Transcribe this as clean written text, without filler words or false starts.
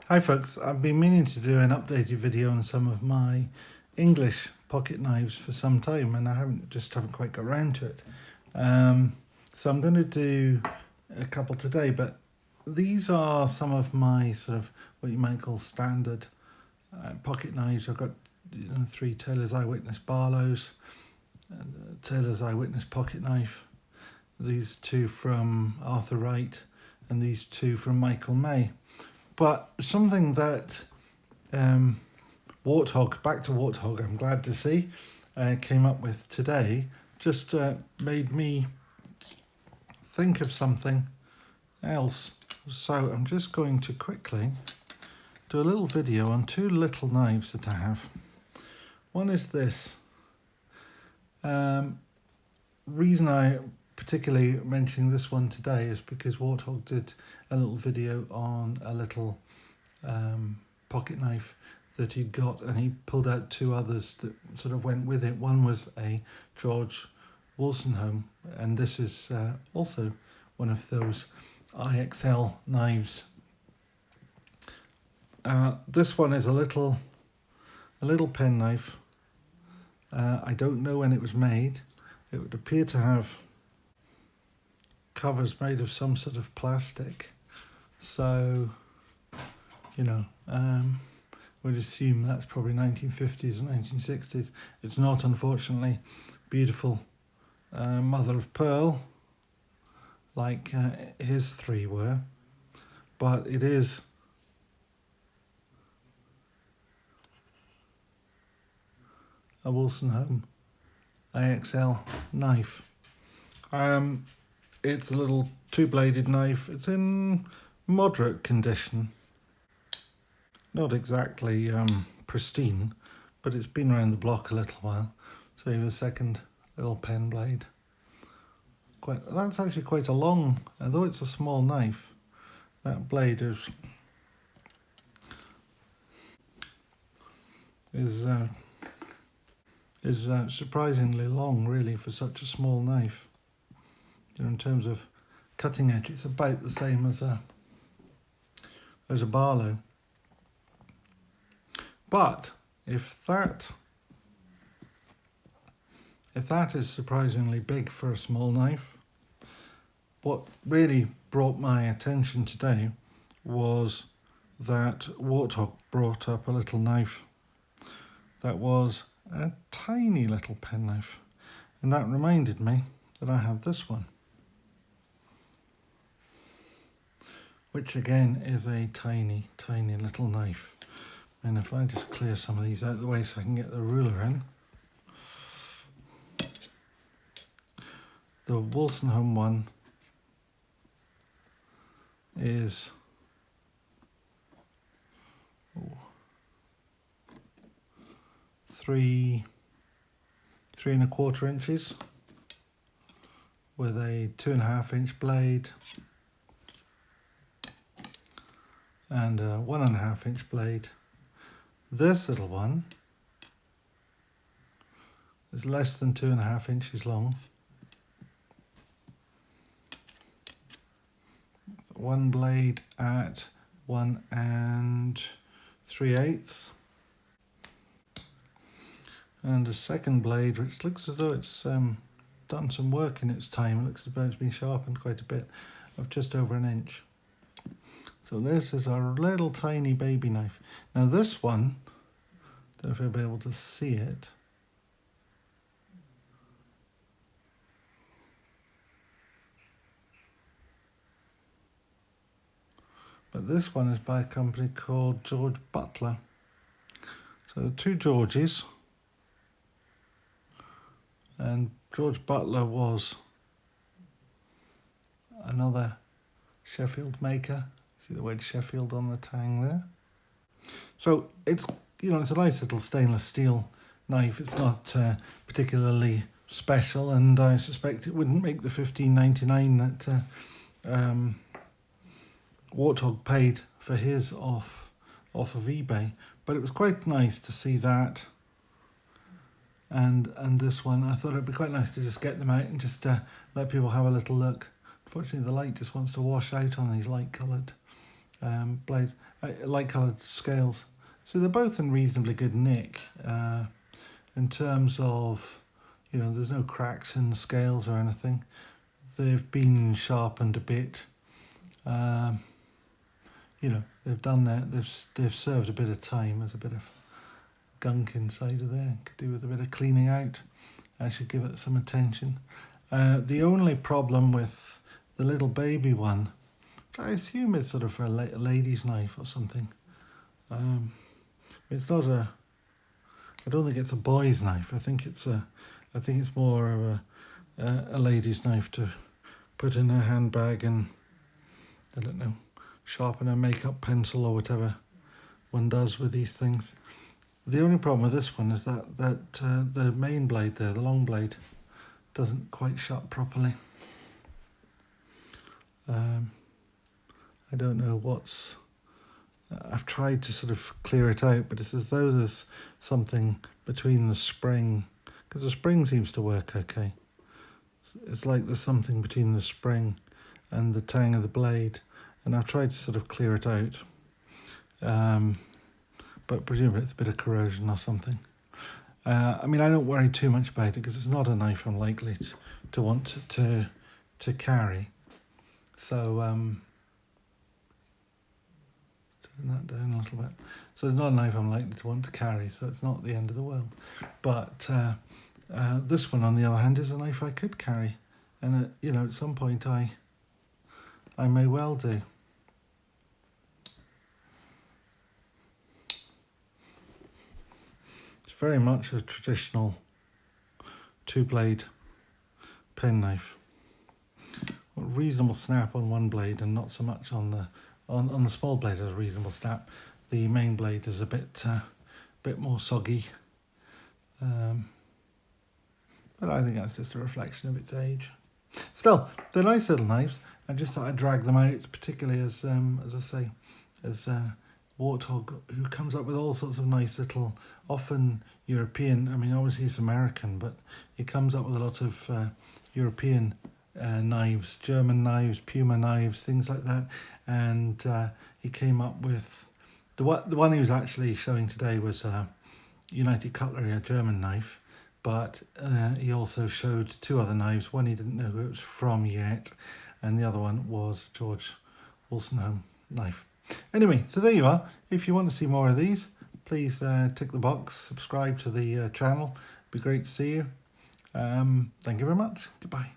Hi folks, I've been meaning to do an updated video on some of my English pocket knives for some time and I haven't quite got around to it. So I'm going to do a couple today, but these are some of my sort of what you might call standard pocket knives. I've got three Taylor's Eyewitness Barlows, Taylor's Eyewitness pocket knife, these two from Arthur Wright and these two from Michael May. But something that Warthogg, back to Warthogg, I'm glad to see, came up with today, just made me think of something else. So I'm just going to quickly do a little video on two little knives that I have. One is this. Reason I particularly mentioning this one today is because Warthogg did a little video on a little pocket knife that he'd got, and he pulled out two others that sort of went with it. One was a George Wolstenholme, and this is also one of those IXL knives. This one is a little pen knife. I don't know when it was made. It would appear to have covers made of some sort of plastic, so we'd assume that's probably 1950s or 1960s. It's not, unfortunately, beautiful mother of pearl like his three were, but it is a Wolstenholme IXL knife. It's a little two-bladed knife. It's in moderate condition. Not exactly pristine, but it's been around the block a little while. So you have a second little pen blade. That's actually quite a long, although it's a small knife, that blade is surprisingly long, really, for such a small knife. In terms of cutting edge, it's about the same as a Barlow. But if that is surprisingly big for a small knife, what really brought my attention today was that Warthogg brought up a little knife that was a tiny little penknife, and that reminded me that I have this one, which again is a tiny little knife. And if I just clear some of these out of the way so I can get the ruler in. The Wolstenholme one is 3 3¼ inches with a 2½ inch blade and a 1½ inch blade. This little one is less than 2½ inches long. One blade at 1 3/8, and a second blade which looks as though it's done some work in its time. It looks as though it's been sharpened quite a bit, of just over 1 inch. So this is a little tiny baby knife. Now this one, don't know if you'll be able to see it. But this one is by a company called George Butler. So the two Georges, and George Butler was another Sheffield maker. See the word Sheffield on the tang there. So it's it's a nice little stainless steel knife. It's not particularly special, and I suspect it wouldn't make the $15.99 that Warthogg paid for his off of eBay. But it was quite nice to see that, and this one. I thought it'd be quite nice to just get them out and just let people have a little look. Unfortunately, the light just wants to wash out on these light coloured blades, light coloured scales. So they're both in reasonably good nick in terms of, you know, there's no cracks in the scales or anything. They've been sharpened a bit. You know, they've done that. They've served a bit of time. There's a bit of gunk inside of there. Could do with a bit of cleaning out. I should give it some attention. The only problem with the little baby one, I assume it's sort of for a lady's knife or something. It's not a. I don't think it's a boy's knife. I think it's more of a lady's knife to put in her handbag and, I don't know, sharpen a makeup pencil or whatever one does with these things. The only problem with this one is that the main blade there, the long blade, doesn't quite shut properly. I don't know what's... I've tried to sort of clear it out, but it's as though there's something between the spring, because the spring seems to work okay. It's like there's something between the spring and the tang of the blade, and I've tried to sort of clear it out. But presumably it's a bit of corrosion or something. I mean, I don't worry too much about it because it's not a knife I'm likely to want to carry. So, turn that down a little bit. So it's not a knife I'm likely to want to carry, so it's not the end of the world. But this one, on the other hand, is a knife I could carry. And, you know, at some point I may well do. Very much a traditional two-blade penknife. A reasonable snap on one blade and not so much on the small blade. Has a reasonable snap. The main blade is a bit more soggy, but I think that's just a reflection of its age. Still, they're nice little knives. I just thought I'd drag them out, particularly as I say, as Warthogg, who comes up with all sorts of nice little, often European, I mean obviously he's American, but he comes up with a lot of European knives, German knives, Puma knives, things like that. And he came up with, the one he was actually showing today was United Cutlery, a German knife, but he also showed two other knives. One he didn't know who it was from yet, and the other one was George Wolstenholme knife. Anyway, so there you are. If you want to see more of these, please tick the box, subscribe to the channel. It'd be great to see you. Thank you very much. Goodbye.